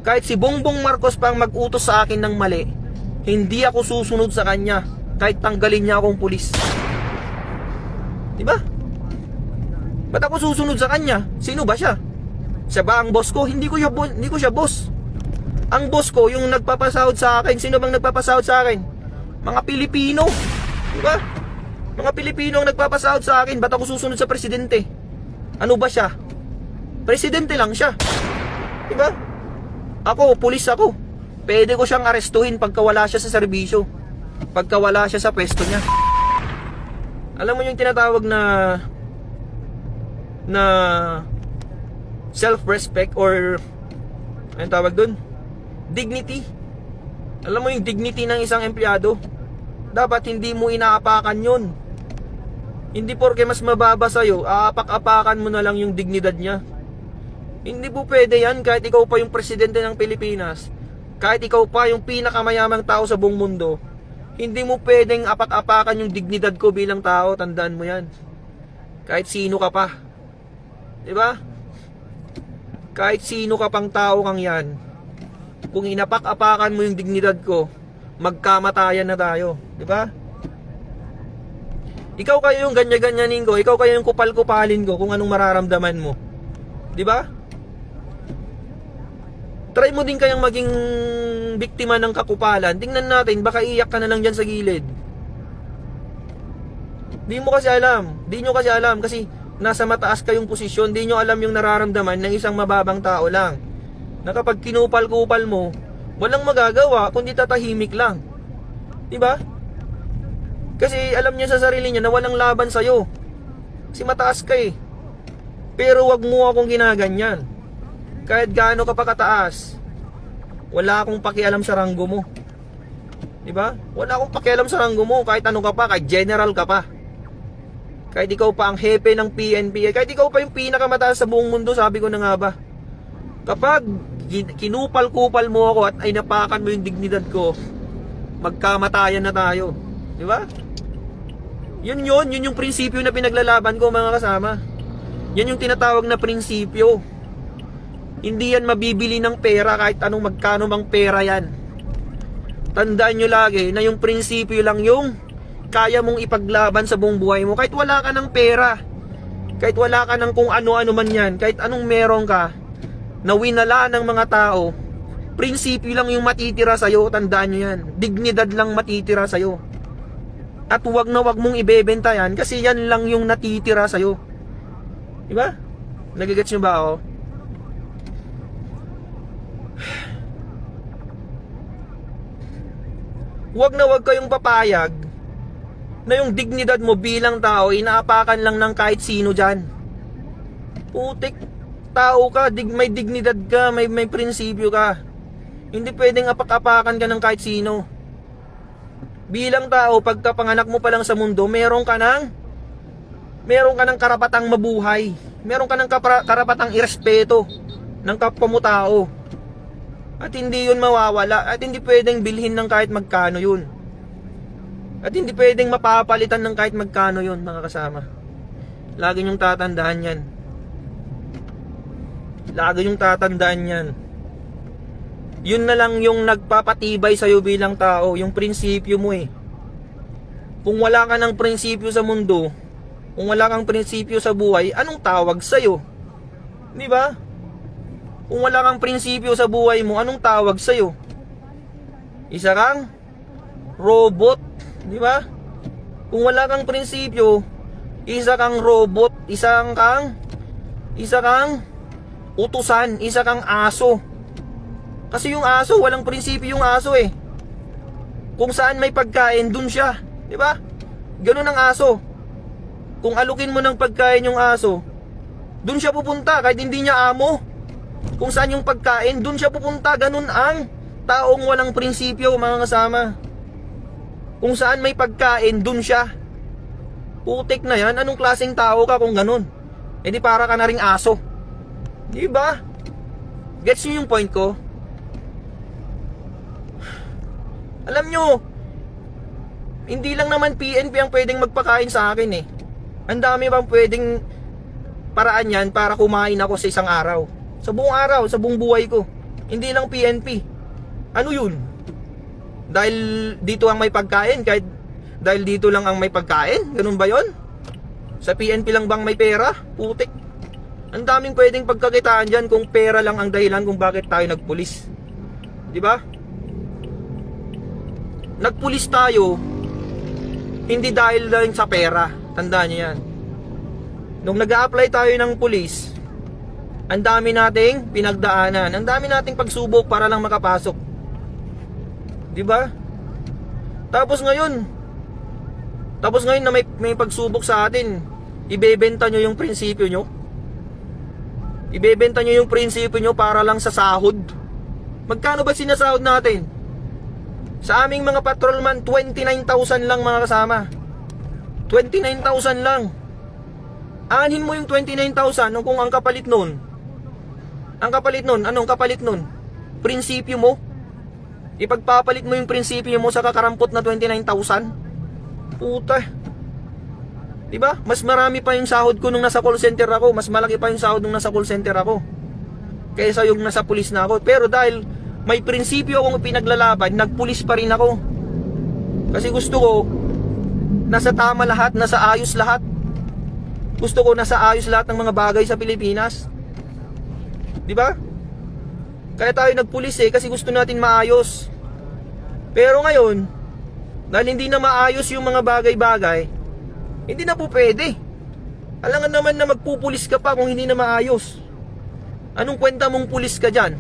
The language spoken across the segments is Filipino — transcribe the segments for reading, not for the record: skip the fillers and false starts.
Kahit si Bongbong Marcos pang mag-utos sa akin ng mali, hindi ako susunod sa kanya kahit tanggalin niya akong pulis. Diba? Ba't ako susunod sa kanya? Sino ba siya? Siya ba ang boss ko? Hindi ko siya boss. Ang boss ko, yung nagpapasahod sa akin. Sino bang nagpapasahod sa akin? Mga Pilipino. Diba? Mga Pilipino ang nagpapasahod sa akin. Ba't ako susunod sa presidente? Ano ba siya? Presidente lang siya. Diba? Ako, pulis ako. Pwede ko siyang arestuhin pagka wala siya sa serbisyo. Pagka wala siya sa pwesto niya. Alam mo yung tinatawag na self-respect or anong tawag dun? Dignity. Alam mo yung dignity ng isang empleyado? Dapat hindi mo inaapakan yun. Hindi porke mas mababa sa'yo, aapak-apakan mo na lang yung dignidad niya. Hindi po pwede yan kahit ikaw pa yung presidente ng Pilipinas. Kahit ikaw pa yung pinakamayamang tao sa buong mundo. Hindi mo pwedeng apak-apakan yung dignidad ko bilang tao. Tandaan mo yan. Kahit sino ka pa. Diba? Kahit sino ka pang tao kang yan. Kung inapak-apakan mo yung dignidad ko, magkamatayan na tayo. Diba? Ikaw kayo yung ganya-ganyanin ko. Ikaw kayo yung kupal-kupalin ko kung anong mararamdaman mo. Diba? Try mo din kayang maging biktima ng kakupalan. Tingnan natin, baka iyak ka na lang dyan sa gilid. Di mo kasi alam. Di nyo kasi alam kasi nasa mataas kayong posisyon. Di nyo alam yung nararamdaman ng isang mababang tao lang. Na kapag kinupal-kupal mo, walang magagawa kundi tatahimik lang. Diba? Kasi alam niya sa sarili niya na walang laban sa'yo. Kasi mataas ka eh. Pero wag mo akong ginaganyan. Kahit gaano ka pa kataas, wala akong pakialam sa ranggo mo. Diba? Wala akong pakialam sa ranggo mo. Kahit ano ka pa, kahit general ka pa. Kahit ikaw pa ang hepe ng PNP, kahit ikaw pa yung pinakamataas sa buong mundo, sabi ko na nga ba. Kapag kinupal-kupal mo ako at ay napakan mo yung dignidad ko, magkamatayan na tayo. Diba? Yun yung prinsipyo na pinaglalaban ko, mga kasama. Yan yung tinatawag na prinsipyo. Hindi yan mabibili ng pera kahit anong magkano mang pera yan. Tandaan nyo lagi na yung prinsipyo lang yung kaya mong ipaglaban sa buong buhay mo. Kahit wala ka ng pera, kahit wala ka ng kung ano-ano man yan, kahit anong meron ka, na winala ng mga tao, prinsipyo lang yung matitira sa'yo. Tandaan nyo yan. Dignidad lang matitira sa'yo. At wag na wag mong ibebenta yan kasi yan lang yung natitira sa'yo. Diba? Nagigets nyo ba ako? Wag na wag kayong papayag na yung dignidad mo bilang tao inaapakan lang ng kahit sino dyan. Putik, tao ka, may dignidad ka, may prinsipyo ka. Hindi pwedeng apak-apakan ka ng kahit sino. Bilang tao, pagkapanganak mo pa lang sa mundo, meron ka ng karapatang mabuhay. Meron ka ng karapatang irespeto ng kapwa mo tao. At hindi yun mawawala. At hindi pwedeng bilhin ng kahit magkano yun. At hindi pwedeng mapapalitan ng kahit magkano yun, mga kasama. Lagi nyong tatandaan yan. Lagi nyong tatandaan yan. Yun na lang yung nagpapatibay sa'yo bilang tao. Yung prinsipyo mo eh. Kung wala ka ng prinsipyo sa mundo, kung wala kang prinsipyo sa buhay, anong tawag sa'yo? Di ba? Kung wala kang prinsipyo sa buhay mo, anong tawag sa'yo? Isa kang robot. Di ba? Kung wala kang prinsipyo, isa kang robot, isa kang utusan, isa kang aso. Kasi yung aso, walang prinsipyo yung aso eh. Kung saan may pagkain, dun siya. Di ba? Ganun ang aso. Kung alukin mo ng pagkain yung aso, dun siya pupunta kahit hindi niya amo. Kung saan yung pagkain, dun siya pupunta. Ganun ang taong walang prinsipyo, mga kasama. Kung saan may pagkain, dun siya. Putik na yan. Anong klaseng tao ka kung ganun? E di para ka na ring aso. Di ba? Gets nyo yung point ko? Alam nyo, hindi lang naman PNP ang pwedeng magpakain sa akin eh. Ang dami bang pwedeng paraan yan para kumain ako sa isang araw. Sa buong araw, sa buong buhay ko. Hindi lang PNP. Ano yun? Dahil dito ang may pagkain, kahit dahil dito lang ang may pagkain? Ganun ba yon? Sa PNP lang bang may pera? Putik. Ang daming pwedeng pagkakitaan dyan kung pera lang ang dahilan kung bakit tayo nagpulis. Di ba? Nagpulis tayo hindi dahil lang sa pera. Tandaan niyo yan. Nung nag-a-apply tayo ng pulis, ang dami nating pinagdaanan, ang dami nating pagsubok para lang makapasok. Di ba? Tapos ngayon na may pagsubok sa atin, ibebenta nyo yung prinsipyo nyo. Ibebenta nyo yung prinsipyo nyo para lang sa sahod. Magkano ba sinasahod natin? Sa aming mga patrolman, 29,000 lang mga kasama. 29,000 lang. Anin mo yung 29,000 kung ang kapalit nun. Anong kapalit nun? Prinsipyo mo. Ipagpapalit mo yung prinsipyo mo sa kakarampot na 29,000. Puta. Diba? Mas marami pa yung sahod ko nung nasa call center ako. Mas malaki pa yung sahod nung nasa call center ako kaysa yung nasa pulis na ako. Pero dahil may prinsipyo akong pinaglalaban, nagpulis pa rin ako. Kasi gusto ko nasa tama lahat, nasa ayos lahat. Gusto ko nasa ayos lahat ng mga bagay sa Pilipinas. Diba? Kaya tayo nagpulis kasi gusto natin maayos. Pero ngayon, dahil hindi na maayos yung mga bagay-bagay, hindi na po pwede. Alangan naman na magpupulis ka pa kung hindi na maayos. Anong kwenta mong pulis ka dyan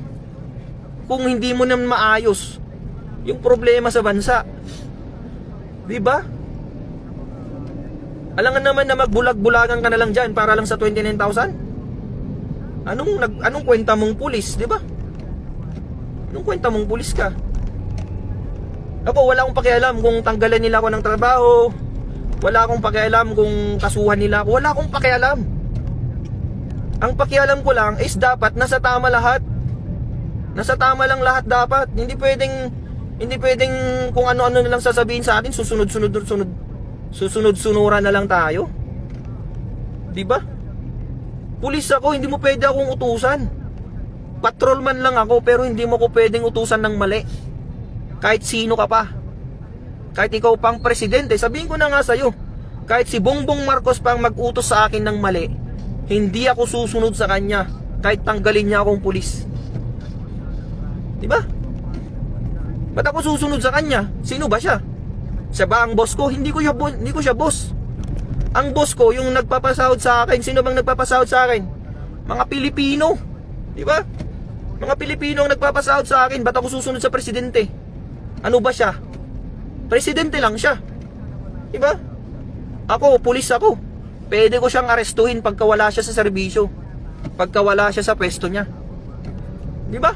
kung hindi mo na maayos yung problema sa bansa? Diba? Alangan naman na magbulag-bulagan ka na lang dyan para lang sa 29,000? Anong kwenta mong pulis, diba? Anong kwenta mong pulis ka? Ako, wala akong pakialam kung tanggalan nila ako ng trabaho. Wala akong pakialam kung kasuhan nila ako. Wala akong pakialam. Ang pakialam ko lang is dapat nasa tama lahat. Nasa tama lang lahat dapat. Hindi pwedeng kung ano-ano na lang sasabihin sa atin, susunod-sunuran na lang tayo. Diba? Pulis ako, hindi mo pwede akong utusan. Patrolman lang ako, pero hindi mo ko pwedeng utusan ng mali. Kahit sino ka pa. Kahit ikaw pang presidente, sabihin ko na nga sa'yo, kahit si Bongbong Marcos pang mag-utos sa akin ng mali, hindi ako susunod sa kanya kahit tanggalin niya akong pulis. Diba? Ba't ako susunod sa kanya? Sino ba siya? Siya ba ang boss ko? Hindi ko siya boss. Ang boss ko, yung nagpapasahod sa akin. Sino bang nagpapasahod sa akin? Mga Pilipino. Diba? Mga Pilipino ang nagpapasahod sa akin. Ba't ako susunod sa presidente? Ano ba siya? Presidente lang siya. Diba? Ako, pulis ako. Pwede ko siyang arestuhin pagka wala siya sa serbisyo. Pagka wala siya sa pwesto niya. Diba?